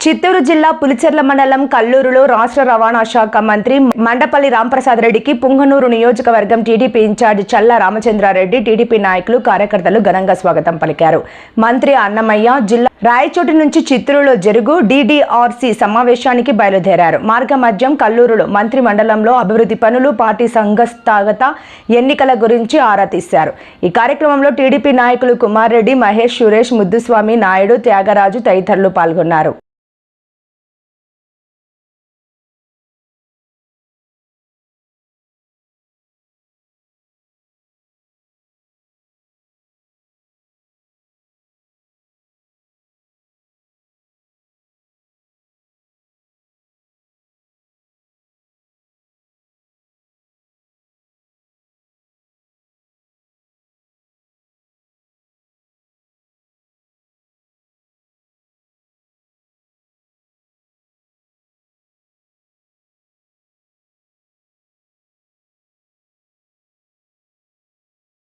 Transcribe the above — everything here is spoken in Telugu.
చిత్తూరు జిల్లా పులిచెర్ల మండలం కల్లూరులో రాష్ట్ర రవాణా శాఖ మంత్రి మండపల్లి రాంప్రసాద్ రెడ్డికి పుంగనూరు నియోజకవర్గం టీడీపీ ఇన్ఛార్జి చల్లా రామచంద్రారెడ్డి టీడీపీ నాయకులు కార్యకర్తలు ఘనంగా స్వాగతం పలికారు. మంత్రి అన్నమయ్య జిల్లా రాయచోటి నుంచి చిత్తూరులో జరుగు DDRC సమావేశానికి బయలుదేరారు. మార్గ మధ్యం కల్లూరులో మంత్రి మండలంలో అభివృద్ధి పనులు, పార్టీ సంస్థాగత ఎన్నికల గురించి ఆరా తీశారు. ఈ కార్యక్రమంలో టీడీపీ నాయకులు కుమార్ రెడ్డి, మహేష్, సురేష్, ముద్దుస్వామి, నాయుడు, త్యాగరాజు తదితరులు పాల్గొన్నారు.